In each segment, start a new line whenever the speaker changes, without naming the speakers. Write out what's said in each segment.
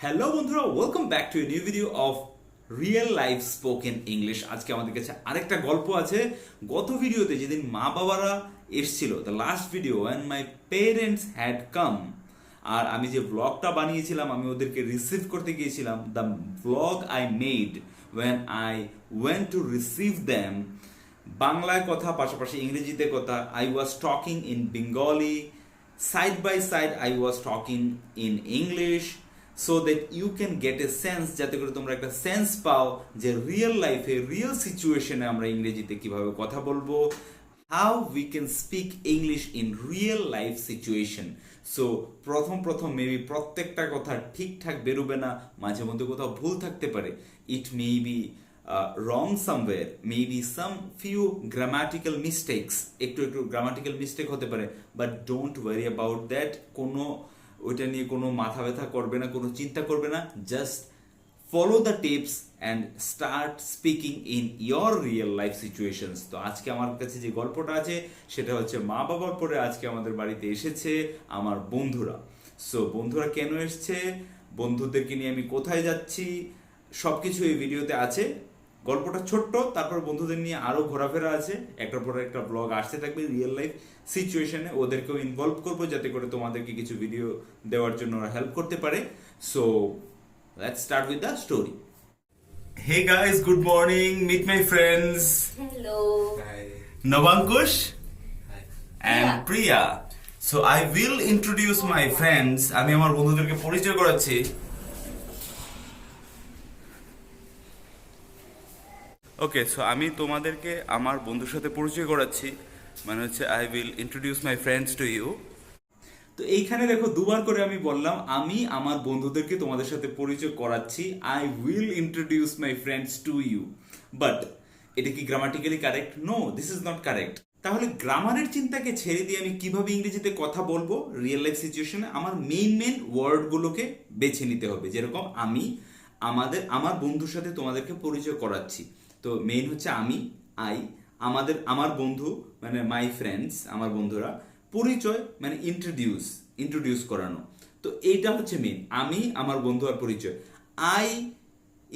Hello বন্ধুরা, welcome back to a new video of real life spoken English. আজকে আমাদের কাছে আরেকটা গল্প আছে। গত ভিডিওতে যেদিন মা বাবারা এসছিল, the last video and my parents had come, আর আমি যে ব্লগটা বানিয়েছিলাম, আমি ওদেরকে রিসিভ করতে গিয়েছিলাম। The blog I made when I went to receive them, বাংলায় কথা পাশাপাশি ইংরেজিতে কথা। I was talking in Bengali, side by side I was talking in English, so that you can get a sense, যাতে করে তোমরা একটা সেন্স পাও যে রিয়েল লাইফে রিয়েল সিচুয়েশনে আমরা ইংরেজিতে কিভাবে কথা বলবো, how we can speak English in real life situation. So প্রথম মেবি প্রত্যেকটা কথা ঠিকঠাক বেরোবে না, মাঝে মধ্যে কোথাও ভুল থাকতে পারে। It may be wrong somewhere, maybe some few grammatical mistakes, একটু grammatical mistake হতে পারে, but don't worry about that. কোনো ওইটা নিয়ে কোনো মাথা ব্যথা করবে না, কোনো চিন্তা করবে না। Just follow the tips and start speaking in your real life situations. তো আজকে আমার কাছে যে গল্পটা আছে সেটা হচ্ছে মা বাবার পরে আজকে আমাদের বাড়িতে এসেছে আমার বন্ধুরা। সো বন্ধুরা কেন এসছে, বন্ধুদেরকে নিয়ে আমি কোথায় যাচ্ছি, সবকিছু এই ভিডিওতে আছে। গল্পটা ছোট্ট, তারপর বন্ধুদের নিয়ে আরো ঘোরাফেরা আছে, একটার পর একটা ব্লগ আসতে থাকবে রিয়েল লাইফ সিচুয়েশনে। ওদেরকেও ইনভলভ করবো যাতে করে তোমাদেরকে কিছু ভিডিও দেওয়ার জন্য ওরা হেল্প করতে পারে। So let's start with the story. Hey guys, good morning. Meet my friends.
Hello.
Hi.
Navankush
Hi.
and
Priya.
Priya. So I will introduce my friends. আমি আমার বন্ধুদেরকে পরিচয় করাচ্ছি। ওকে, সো আমি তোমাদেরকে আমার বন্ধুর সাথে পরিচয় করাচ্ছি, মানে হচ্ছে I will introduce my friends to you. তো এইখানে দেখো দুবার করে আমি বললাম আমি আমার বন্ধুদেরকে তোমাদের সাথে পরিচয় করাচ্ছি, I will introduce my friends to you. But এটা কি grammatically correct? No, this is not correct. তাহলে গ্রামারের চিন্তাকে ছেড়ে দিয়ে আমি কিভাবে ইংরেজিতে কথা বলবো রিয়েল লাইফ সিচুয়েশনে, আমার মেইন ওয়ার্ডগুলোকে বেছে নিতে হবে। যেরকম আমি আমার বন্ধুর সাথে তোমাদেরকে পরিচয় করাচ্ছি, তো মেইন হচ্ছে আমি, আমার বন্ধু মানে মাই ফ্রেন্ডস, আমার বন্ধুরা, পরিচয় মানে ইন্ট্রোডিউস করানো। তো এইটা হচ্ছে মেইন, আমি, আমার বন্ধু আর পরিচয়। আই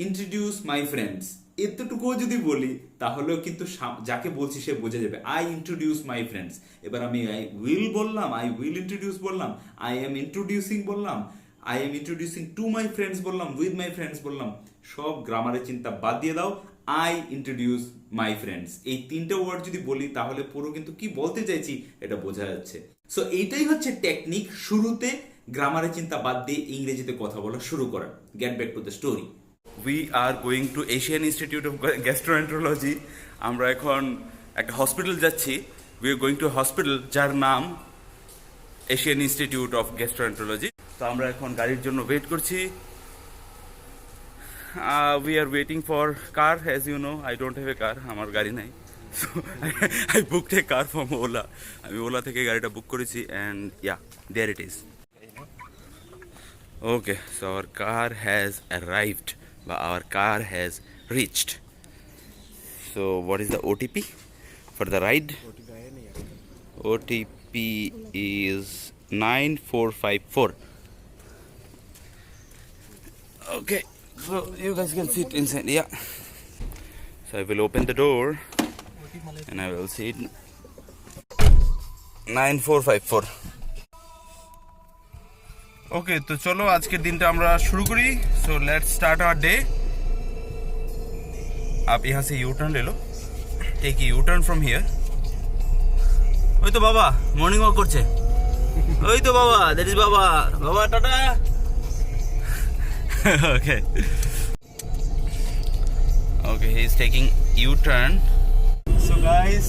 ইন্ট্রোডিউস মাই ফ্রেন্ডস, এতটুকুও যদি বলি তাহলেও কিন্তু যাকে বলছি সে বোঝা যাবে। I introduce my friends. এবার আমি আই উইল বললাম, আই উইল ইন্ট্রোডিউস বললাম, আই এম ইন্ট্রোডিউসিং বললাম, I am introducing to my friends বললাম, উইথ মাই ফ্রেন্ডস বললাম। সব গ্রামারের চিন্তা বাদ দিয়ে দাও, আই ইন্ট্রোডিউস মাই ফ্রেন্ডস, এই তিনটে ওয়ার্ড যদি বলি তাহলে পুরো কিন্তু কি বলতে চাইছি এটা বোঝা যাচ্ছে। সো এইটাই হচ্ছে টেকনিক, শুরুতে গ্রামারের চিন্তা বাদ দিয়ে ইংরেজিতে কথা বলা শুরু করা। Get back to the story. We are going to Asian institute of gastroenterology. আমরা এখন একটা হসপিটাল যাচ্ছি। We are going to hospital যার নাম এশিয়ান ইনস্টিটিউট অফ গ্যাস্ট্রোএন্টারোলজি। তো আমরা এখন গাড়ির জন্য ওয়েট করছি। We are waiting for car. As you know, I don't have a car. আমার গাড়ি নাই, so I booked a car from Ola. আমি ওলা থেকে গাড়িটা বুক করেছি, and yeah, there it is. Okay, so our car has arrived, but our car has reached. So what is the OTP for the ride? OTP is 9454. Okay. So you guys can sit inside, yeah. So I will open the door and I will sit 9454. Okay, তো চলো আজকের দিনটা আমরা শুরু করি। So let's start our day. आप यहाँ से U-turn ले लो, take a U-turn from here. ওই তো বাবা মর্নিং ওয়াক করছে, ওই তো বাবা, that is বাবা tata. Okay, he's taking U-turn. So guys,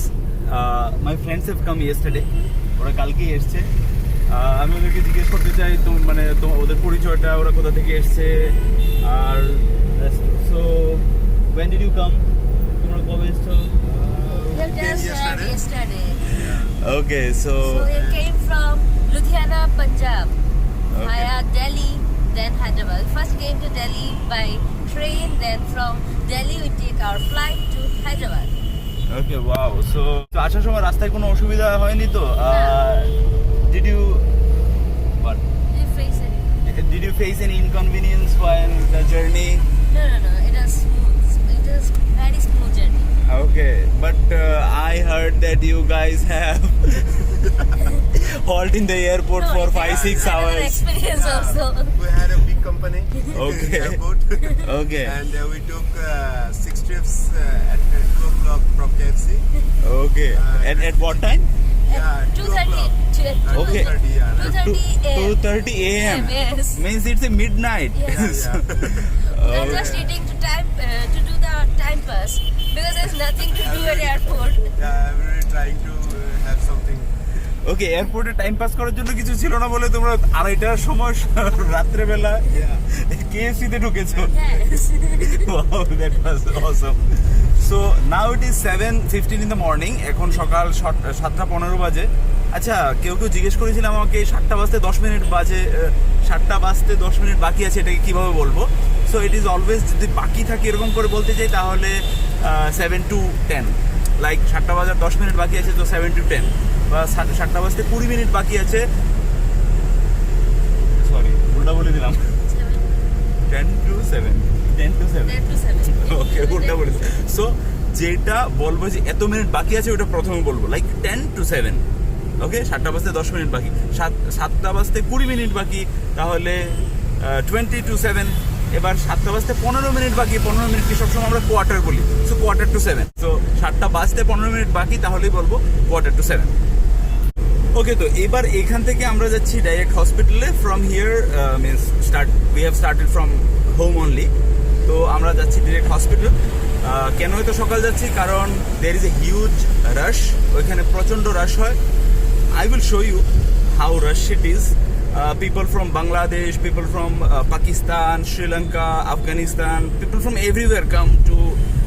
my friends have come yesterday. ওরা কালকেই এসছে। আমি ওদেরকে জিজ্ঞেস করতে চাই তো মানে ওদের পরিচয়টা, ওরা কোথা থেকে এসছে। আর so when did you come? তোমরা কবে এসছো?
Yesterday.
Okay, so
we came from Ludhiana, Punjab, via Delhi, then Hyderabad. First came to Delhi by train, then from Delhi we take our flight to Hyderabad.
Okay, wow. So আসার সময় রাস্তায় কোনো অসুবিধা হয়নি তো? Did you what?
Did you face any?
Did you face any inconvenience while the journey?
No. It is smooth. It is very smooth journey.
Okay, but I heard that you guys have halt in the airport for 5-6
I have an
hours.
experience also.
We had a big company
Okay.
airport.
Okay.
And we took 6 trips at 2 o'clock from KFC.
Okay. At what time?
Yeah,
2:30.
Okay.
2:30, yeah.
2:30 a.m.
2:30 a.m.
Yes.
Means it's a midnight.
Yes. We are just eating to do the time pass because there's nothing to do at airport.
Yeah, I'm really trying to have something.
ওকে এয়ারপোর্টে time pass করার জন্য কিছু ছিল না বলে তোমরা আড়াইটার সময় রাত্রেবেলা কেএফসিতে ঢুকেছো।
Yes.
Wow, that was awesome. So now it is 7:15 in the morning. এখন সকাল 7:15 বাজে। আচ্ছা কেউ জিজ্ঞেস করেছিল আমাকে 7টা বাজতে 10 মিনিট বাজে, 7টা বাজতে 10 মিনিট বাকি আছে, এটাকে কিভাবে বলবো? সো ইট ইজ অলওয়েজ, যদি বাকি থাকে এরকম করে বলতে চাই তাহলে 7 to 10, লাইক 7টা বাজার 10 মিনিট বাকি আছে তো 7 to 10, বা 7টা বাজতে 20 মিনিট বাকি আছে, সরি উল্টা বলে দিলাম, 10 to 7
10 to 7.
ওকে উল্টা বলেছি। সো যেটা বলবো যে এত মিনিট বাকি আছে ওটা প্রথমে বলবো, লাইক 10 to 7। ওকে 7টা বাজতে 10 মিনিট বাকি, 7টা বাজতে 20 মিনিট বাকি, তাহলে 20 to 7। এবার 7টা বাজতে 15 মিনিট বাকি, 15 মিনিটকে সবসময় আমরা কোয়ার্টার বলি, সো কোয়ার্টার টু 7। সো 7টা বাজতে 15 মিনিট বাকি, তাহলেই বলবো কোয়ার্টার টু 7। ওকে, তো এবার এখান থেকে আমরা যাচ্ছি ডাইরেক্ট হসপিটালে। From here we have started from home only. তো আমরা যাচ্ছি ডিরেক্ট হসপিটাল। কেন এত সকাল যাচ্ছি? কারণ দের ইজ এ হিউজ রাশ, ওইখানে প্রচণ্ড রাশ হয়। I will show you how rush it is. People from Bangladesh, people from Pakistan, Sri Lanka, Afghanistan, people from everywhere come to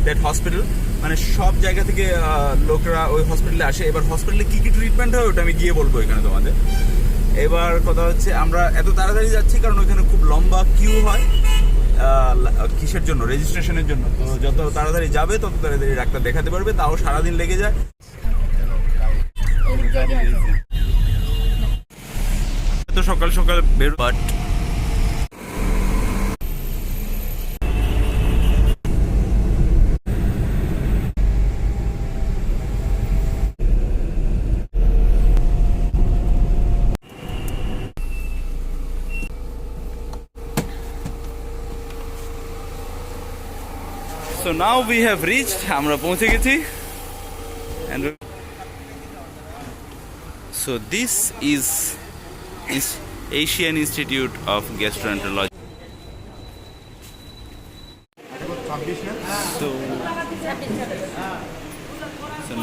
that hospital. মানে সব জায়গা থেকে লোকরা ওই হসপিটালে আসে। এবার হসপিটালে কী কী ট্রিটমেন্ট হয় ওটা আমি গিয়ে বলবো এখানে তোমাদের। এবার কথা হচ্ছে আমরা এত তাড়াতাড়ি যাচ্ছি কারণ ওইখানে খুব লম্বা কিউ হয়। কিসের জন্য? রেজিস্ট্রেশনের জন্য। তো যত তাড়াতাড়ি যাবে তত তাড়াতাড়ি ডাক্তার দেখাতে পারবে, তাও সারাদিন লেগে যায়। তো সকাল সকাল বের, but So now we have reached, আমরা পৌঁছে গেছি। And so this is Asian Institute of Gastroenterology. So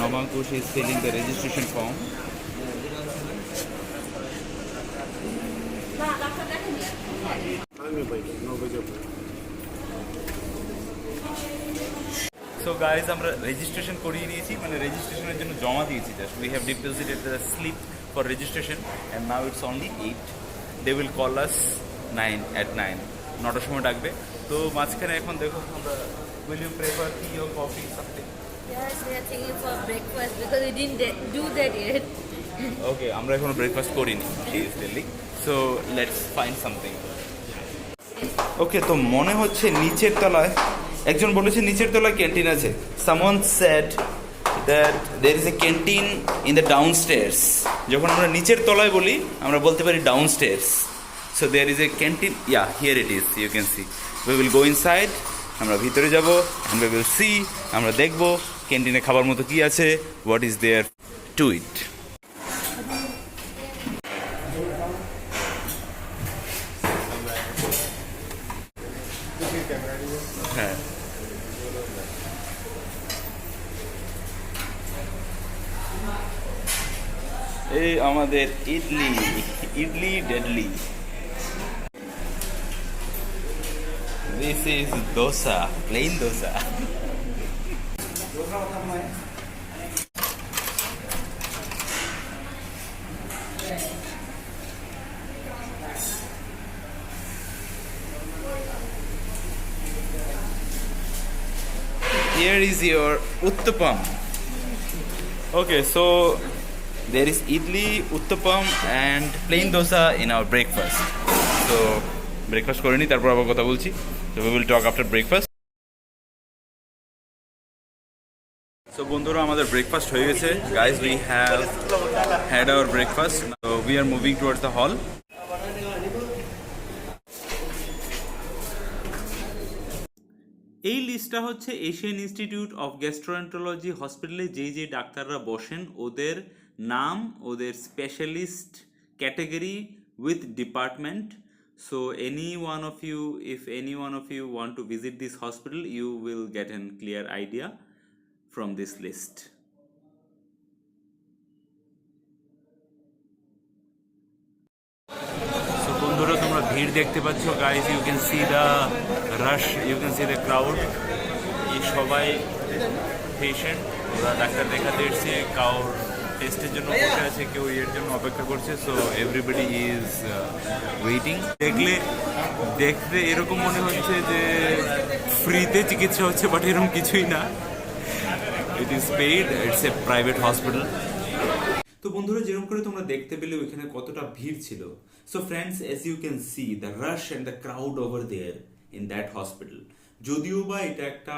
Nomankush is filling the registration form. So guys আমরা রেজিস্ট্রেশন করিয়ে নিয়েছি, মানে রেজিস্ট্রেশনের জন্য জমা দিয়েছি। Just we have deposited the slip for registration and now it's only 8। They will call us 9 at 9, 9টার সময় ডাকবে। তো মাঝখানে এখন দেখো আমরা, will you prefer tea or coffee something?
Yes, we are thinking for breakfast because we didn't do that yet.
ওকে, আমরা এখনো ব্রেকফাস্ট করিনি ডিটেইলি, সো লেটস ফাইন্ড সামথিং। ওকে, তো মনে হচ্ছে নিচের তলায়, একজন বলেছে নিচের তলায় ক্যান্টিন আছে। Someone said that there is a canteen in the downstairs. যখন আমরা নিচের তলায় বলি আমরা বলতে পারি downstairs. So there is a canteen, yeah here it is, you can see. We will go inside, আমরা ভিতরে যাব, অ্যান্ড উই উইল সি, আমরা দেখব ক্যান্টিনে খাবার মতো কি আছে, what is there to eat. হ্যাঁ, এই আমাদের ইডলি ডেডলি। This is dosa, plain dosa. Here is your uttapam. Okay, so there is idli, uttapam and plain dosa in our breakfast. So breakfast করে নিই, তারপর আবার কথা বলছি। তো we will talk after breakfast. So বন্ধুরা, আমাদের ব্রেকফাস্ট হয়ে গেছে। Guys, we have had our breakfast. We are moving towards the hall. এই লিস্টটা হচ্ছে এশিয়ান ইনস্টিটিউট অফ গ্যাস্ট্রোএন্টারোলজি হসপিটালে যেই ডাক্তাররা বসেন ওদের নাম, ওদের specialist category with department. So any one of you, if any one of you want to visit this hospital, you will get an clear idea from this list. So বন্ধুরা, তোমরা ভিড় দেখতে পাচ্ছ। Guys, you can see the rush, you can see the crowd. এই সবাই patient, ওরা doctor দেখাতে এসছে, কাউর টেস্টের জন্য বসে আছে, কেউ এর জন্য অপেক্ষা করছে। So everybody is waiting. দেখতে এরকম মনে হচ্ছে যে ফ্রিতে চিকিৎসা হচ্ছে, বাট এরকম কিছুই না। It is paid, it's a private hospital. তো বন্ধুরা, যেরকম করে তোমরা দেখতে পেলে ওইখানে কতটা ভিড় ছিল। So friends, as you can see the rush and the crowd over there in that hospital. যদিও বা এটা একটা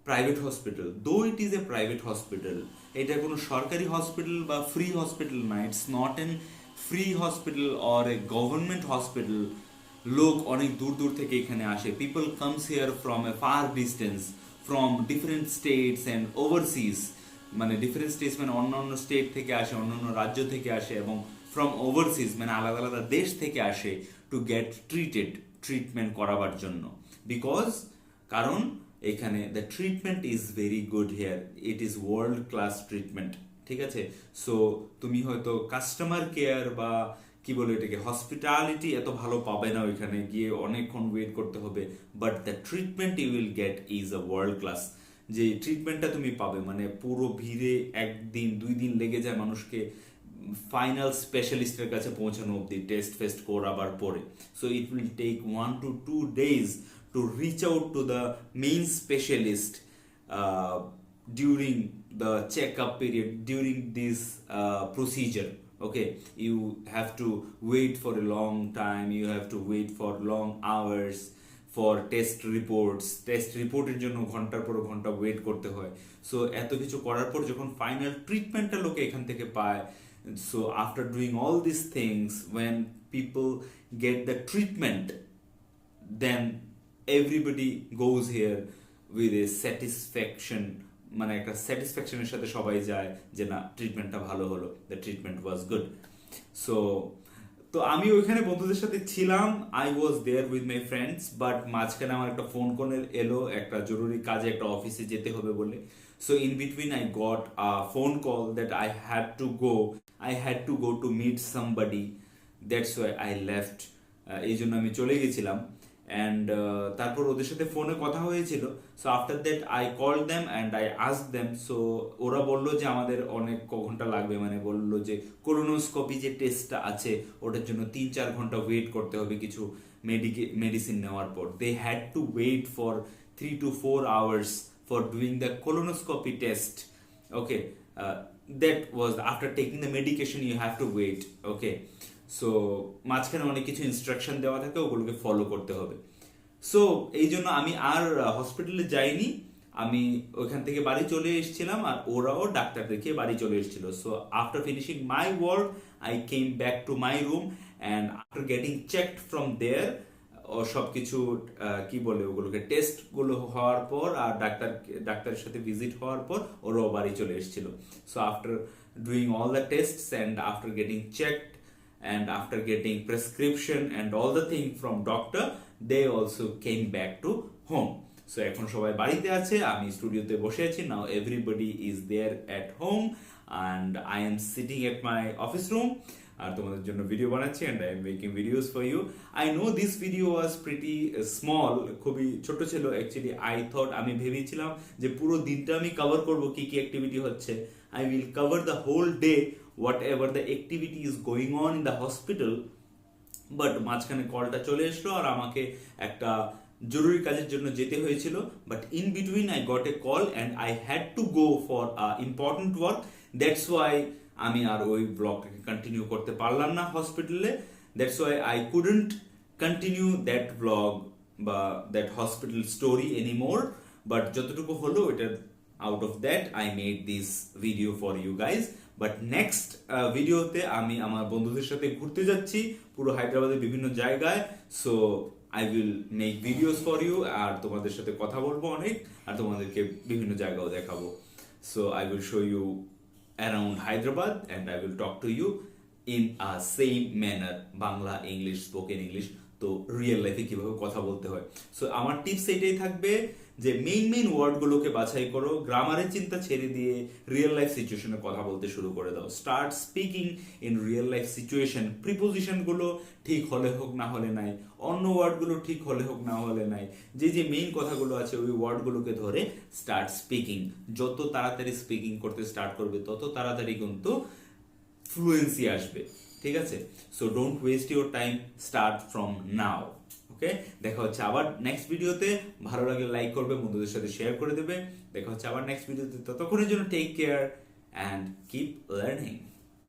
private hospital, though it is a private hospital, এটা কোনো সরকারি হসপিটাল বা ফ্রি হসপিটাল না। It's not an free hospital or a government hospital. লোক অনেক দূর দূর থেকে এখানে আসে। People comes here from a far distance, from different states and overseas. মানে ডিফারেন্ট স্টেটস মানে অন্য স্টেট থেকে আসে, অন্য রাজ্য থেকে আসে, এবং ফ্রম ওভারসিজ মানে আলাদা আলাদা দেশ থেকে আসে টু গেট ট্রিটমেন্ট করাবার জন্য। কারণ এখানে the treatment is very good here, it is world class treatment. ঠিক আছে? সো তুমি হয়তো কাস্টমার কেয়ার বা কি বলে এটাকে হসপিটালিটি এত ভালো পাবে না, ওইখানে গিয়ে অনেকক্ষণ ওয়েট করতে হবে। But the treatment you will get is a world class. যে ট্রিটমেন্টটা তুমি পাবে, মানে পুরো ভিড়ে 1 দিন 2 দিন লেগে যায় মানুষকে ফাইনাল স্পেশালিস্টের কাছে পৌঁছানো অব্দি, টেস্ট ফেস্ট করাবার পরে। So it will take 1 to 2 days to reach out to the main specialist during the checkup period, during this procedure. Okay, you have to wait for a long time, you have to wait for long hours for test রিপোর্টের জন্য ঘন্টার পর ঘন্টা wait করতে হয়। So এত কিছু করার পর যখন ফাইনাল ট্রিটমেন্টটা লোকে এখান থেকে পায়, so after doing all this things, when people get the treatment, then everybody goes here with a satisfaction, মানে একটা স্যাটিসফ্যাকশনের সাথে সবাই যায় যে না, ট্রিটমেন্টটা ভালো হলো, the treatment was good. So তো আমি ওইখানে বন্ধুদের সাথে ছিলাম, I was there with my friends, but মাঝখানে আমার একটা ফোন কল এলো, একটা জরুরি কাজে একটা অফিসে যেতে হবে বলে। So in between I got a phone call that I had to go to meet somebody, that's why I left. এই জন্য আমি চলে গেছিলাম। অ্যান্ড তারপর ওদের সাথে ফোনে কথা হয়েছিল। So after that I call them and I ask them. So ওরা বললো যে আমাদের অনেক ঘন্টা লাগবে, মানে বললো যে কোলোনোস্কোপি যে টেস্টটা আছে ওটার জন্য 3-4 ঘন্টা ওয়েট করতে হবে কিছু মেডিসিন নেওয়ার পর। They had to wait for 3 to 4 hours for doing the colonoscopy test. Okay, that was after taking the medication you have to wait. Okay, so মাঝখানে অনেক কিছু ইনস্ট্রাকশন দেওয়া থাকে, ওগুলোকে ফলো করতে হবে। সো এই জন্য আমি আর হসপিটালে যাইনি, আমি ওইখান থেকে বাড়ি চলে এসেছিলাম, আর ওরাও ডাক্তার দেখিয়ে বাড়ি চলে এসেছিল। So after finishing my work I came back to my room, and after getting checked from there, ও সব কিছু কি বলে ওগুলোকে টেস্টগুলো হওয়ার পর আর ডাক্তারের সাথে ভিজিট হওয়ার পর ওরাও বাড়ি চলে এসেছিল। So after doing all the tastes and after getting checked and after getting prescription and all the thing from doctor, they also came back to home. So এখন সবাই বাড়িতে আছে, আমি স্টুডিওতে বসে আছি। Now everybody is there at home and I am sitting at my office room আর তোমাদের জন্য ভিডিও বানাচ্ছি, and I am making videos for you. I know this video was pretty small, খুবই ছোট ছিল। Actually I thought, আমি ভেবেছিলাম যে পুরো দিনটা আমি কভার করব কি কি অ্যাক্টিভিটি হচ্ছে। I will cover the whole day whatever the activity is going on in the hospital, but মাঝখানে কলটা চলে আসলো আর আমাকে একটা জরুরি কাজের জন্য যেতে হয়েছিল। But in between I got a call and I had to go for important work, that's why আমি আর ওই ব্লগটাকে কন্টিনিউ করতে পারলাম না হসপিটালে। That's why I couldn't continue that blog বা that hospital story anymore, but যতটুকু হলো এটার out of that I made this video for you guys. But next ভিডিওতে আমি আমার বন্ধুদের সাথে ঘুরতে যাচ্ছি পুরো হায়দ্রাবাদের বিভিন্ন জায়গায়, so I will make videos for you, আর তোমাদের সাথে কথা বলবো অনেক, আর তোমাদেরকে বিভিন্ন জায়গাও দেখাবো। So I will show you around Hyderabad and I will talk to you in a same manner, Bangla, English, spoken English, তো রিয়েল লাইফে কিভাবে কথা বলতে হয়। সো আমার টিপস এটাই থাকবে যে মেইন ওয়ার্ডগুলোকে বাছাই করো, গ্রামারের চিন্তা ছেড়ে দিয়ে রিয়েল লাইফ সিচুয়েশনে কথা বলতে শুরু করে দাও। Start speaking in real life situation. প্রিপোজিশনগুলো ঠিক হলে হোক না হলে নাই, অন্য ওয়ার্ডগুলো ঠিক হলে হোক না হলে নাই, যে মেইন কথাগুলো আছে ওই ওয়ার্ডগুলোকে ধরে স্টার্ট স্পিকিং। যত তাড়াতাড়ি স্পিকিং করতে স্টার্ট করবে তত তাড়াতাড়ি কিন্তু ফ্লুয়েন্সি আসবে, ঠিক আছে? So don't waste your time, start from now. Okay, দেখা হচ্ছে আবার নেক্সট ভিডিওতে। ভালো লাগলে লাইক করবে, বন্ধুদের সাথে শেয়ার করে দেবে। দেখা হচ্ছে আবার নেক্সট ভিডিওতে, ততক্ষণের জন্য take care and keep learning.